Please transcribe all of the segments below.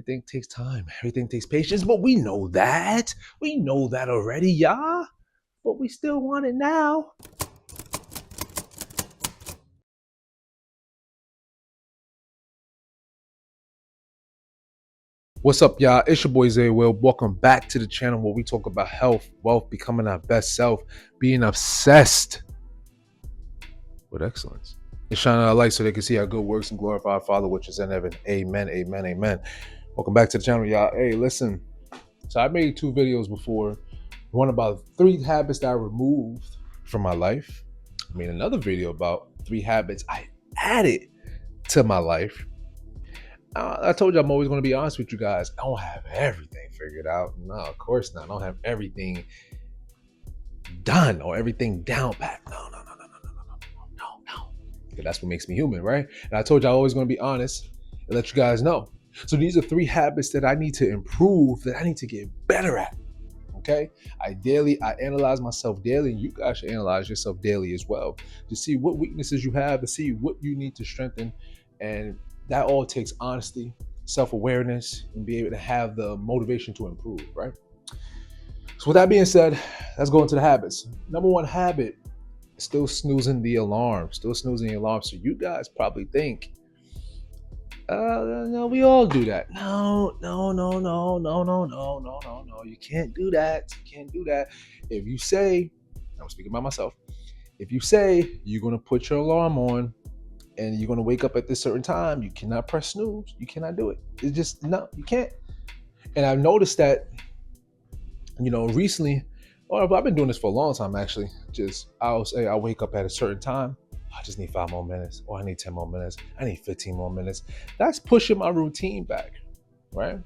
everything takes time. Everything takes patience, but we know that. We know that already, y'all. But we still want it now. What's up, y'all? It's your boy Zay Will. Welcome back to the channel where we talk about health, wealth, becoming our best self, being obsessed with excellence. And shining our light so they can see our good works and glorify our Father which is in heaven. Amen, amen, amen. Welcome back to the channel, y'all. Hey, listen. So I made 2 videos before. One about 3 habits that I removed from my life. I made another video about 3 habits I added to my life. I told you I'm always going to be honest with you guys. I don't have everything figured out. No, of course not. I don't have everything done or everything down pat. No. That's what makes me human, right? And I told you I'm always going to be honest and let you guys know. So these are 3 habits that I need to improve, that I need to get better at. Okay? I analyze myself daily, and you guys should analyze yourself daily as well to see what weaknesses you have, to see what you need to strengthen. And that all takes honesty, self-awareness, and be able to have the motivation to improve, right? So with that being said, let's go into the habits. Number 1 habit, still snoozing the alarm. So you guys probably think, no, we all do that. No. You can't do that. If you say, I'm speaking by myself, if you say you're going to put your alarm on and you're going to wake up at this certain time, you cannot press snooze. You cannot do it. It's just, no, you can't. And I've noticed that, recently, or I've been doing this for a long time, actually. I'll say I wake up at a certain time. I just need 5 more minutes, or I need 10 more minutes. I need 15 more minutes. That's pushing my routine back, right?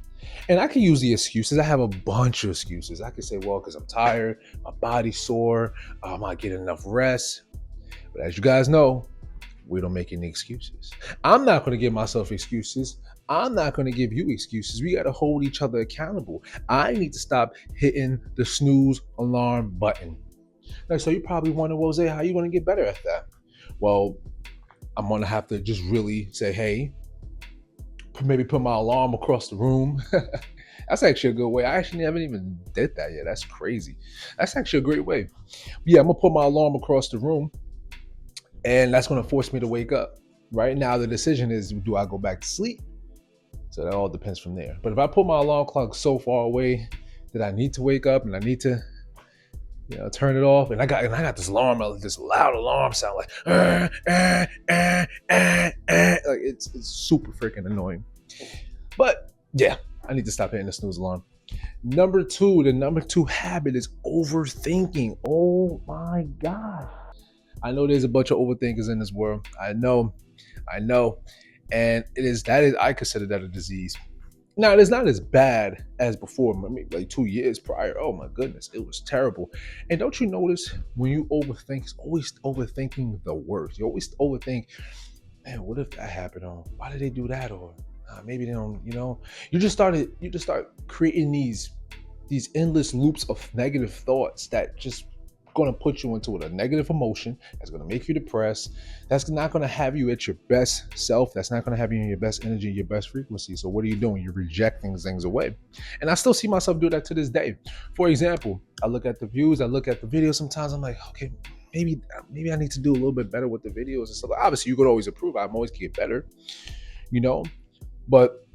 And I can use the excuses. I have a bunch of excuses. I can say, well, because I'm tired, my body's sore, I'm not getting enough rest. But as you guys know, we don't make any excuses. I'm not going to give myself excuses. I'm not going to give you excuses. We got to hold each other accountable. I need to stop hitting the snooze alarm button. Now, so you probably wonder, well, Zay, how are you going to get better at that? Well, I'm going to have to just really say, hey, maybe put my alarm across the room. That's actually a good way. I actually haven't even did that yet. That's crazy. That's actually a great way. Yeah, I'm going to put my alarm across the room, and that's going to force me to wake up. Right now, the decision is, do I go back to sleep? So that all depends from there. But if I put my alarm clock so far away that I need to wake up and I need to, turn it off, and I got this alarm, this loud alarm sound, like like it's super freaking annoying. But yeah, I need to stop hitting the snooze alarm. Number 2, the number 2 habit is overthinking. Oh my gosh. I know there's a bunch of overthinkers in this world. I know. And I consider that a disease. Now, it is not as bad as before. I mean, like 2 years prior. Oh my goodness, it was terrible. And don't you notice when you overthink, it's always overthinking the worst. You always overthink, man, what if that happened? Or why did they do that? Or maybe they don't, you just start creating these endless loops of negative thoughts that just going to put you into a negative emotion. That's going to make you depressed. That's not going to have you at your best self. That's not going to have you in your best energy, your best frequency. So what are you doing? You're rejecting things away. And I still see myself do that to this day. For example, I look at the views, I look at the videos. Sometimes I'm like, okay, maybe I need to do a little bit better with the videos and stuff. Obviously, you could always improve. I'm always get better, but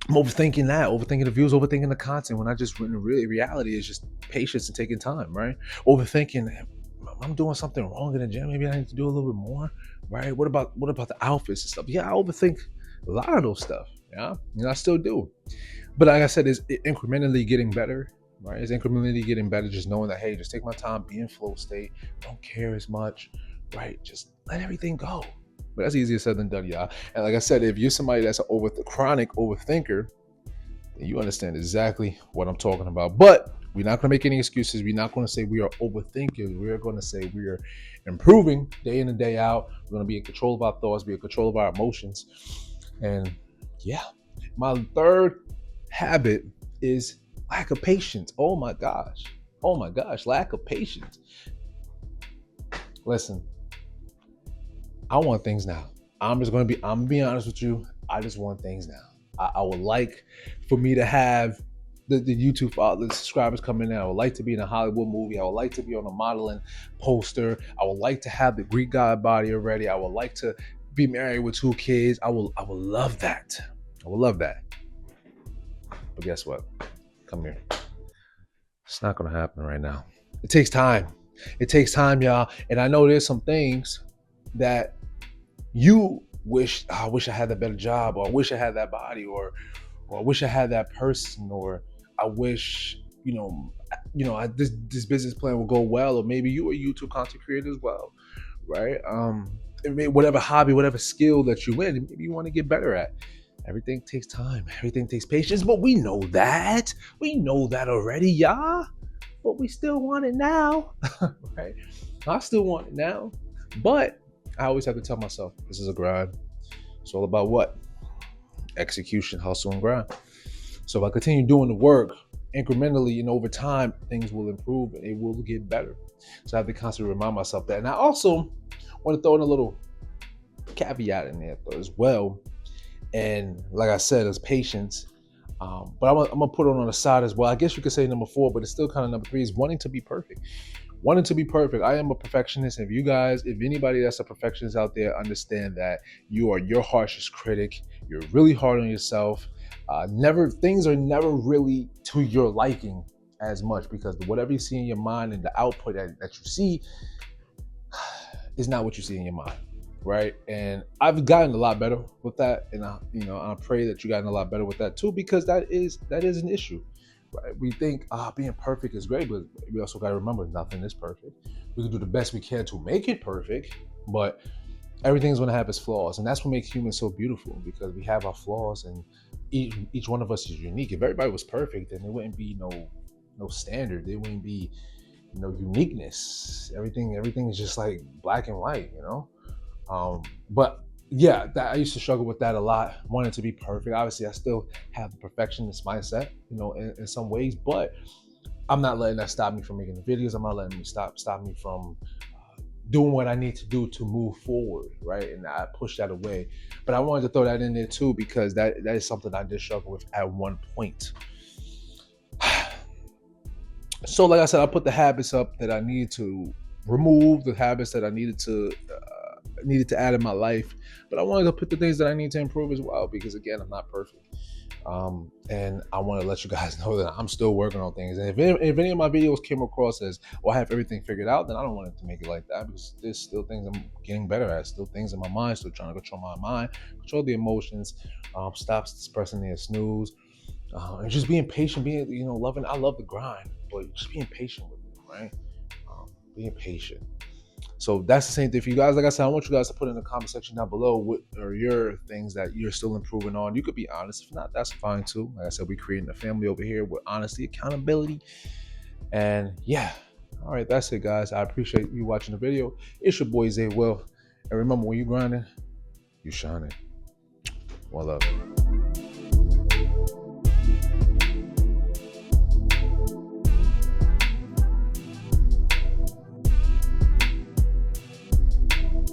I'm overthinking the views, overthinking the content, when I just really reality is just patience and taking time, right? Overthinking, I'm doing something wrong in the gym. Maybe I need to do a little bit more, right? What about the outfits and stuff? Yeah, I overthink a lot of those stuff. Yeah, and I still do. But like I said, it's incrementally getting better, right? It's incrementally getting better. Just knowing that, hey, just take my time, be in flow state, don't care as much, right? Just let everything go. But that's easier said than done, y'all. And like I said, if you're somebody that's a chronic overthinker, then you understand exactly what I'm talking about. But we're not going to make any excuses. We're not going to say we are overthinkers. We are going to say we are improving day in and day out. We're going to be in control of our thoughts, be in control of our emotions. And yeah, my 3rd habit is lack of patience. Oh my gosh, lack of patience. Listen, I want things now. I'm being honest with you. I just want things now. I would like for me to have the YouTube the subscribers coming in. I would like to be in a Hollywood movie. I would like to be on a modeling poster. I would like to have the Greek god body already. I would like to be married with 2 kids. I would love that. I would love that. But guess what? Come here. It's not gonna happen right now. It takes time. It takes time, y'all. And I know there's some things that you wish, I wish I had a better job, or I wish I had that body, or I wish I had that person, or I wish, this business plan will go well, or maybe you are a YouTube content creator as well, right? Whatever hobby, whatever skill that you in, maybe you want to get better at. Everything takes time. Everything takes patience, but we know that. We know that already, y'all. But we still want it now, right? I still want it now, but I always have to tell myself, this is a grind. It's all about what? Execution, hustle, and grind. So if I continue doing the work incrementally and over time, things will improve and it will get better. So I have to constantly remind myself that. And I also want to throw in a little caveat in there as well. And like I said, it's patience. But I'm gonna put it on the side as well. I guess you could say number 4, but it's still kind of number 3 is wanting to be perfect. Wanting to be perfect. I am a perfectionist. If anybody that's a perfectionist out there, understand that you are your harshest critic. You're really hard on yourself. Things are never really to your liking as much, because whatever you see in your mind and the output that you see is not what you see in your mind, right? And I've gotten a lot better with that, and I pray that you gotten a lot better with that too, because that is an issue. Right? We think being perfect is great, but we also got to remember nothing is perfect. We can do the best we can to make it perfect, but everything's going to have its flaws, and that's what makes humans so beautiful, because we have our flaws, and each one of us is unique. If everybody was perfect, then there wouldn't be no standard. There wouldn't be uniqueness. Everything is just like black and white, But yeah, I used to struggle with that a lot, wanting to be perfect. Obviously, I still have the perfectionist mindset, in some ways, but I'm not letting that stop me from making the videos. I'm not letting me stop me from doing what I need to do to move forward, right? And I push that away. But I wanted to throw that in there too, because that is something I did struggle with at one point. So like I said, I put the habits up that I needed to remove, the habits that I needed to add in my life, but I wanted to put the things that I need to improve as well, because again, I'm not perfect. And I want to let you guys know that I'm still working on things. And if any of my videos came across as, I have everything figured out, then I don't want it to make it like that, because there's still things I'm getting better at, still things in my mind, still trying to control my mind, control the emotions, stop pressing the snooze, and just being patient, loving. I love the grind, but just being patient with it, right? Being patient. So that's the same thing for you guys. Like I said, I want you guys to put in the comment section down below what are your things that you're still improving on. You could be honest. If not, that's fine too. Like I said, we're creating a family over here with honesty, accountability. And yeah. All right, that's it, guys. I appreciate you watching the video. It's your boy Zay Will. And remember, when you're grinding, you're shining. One love.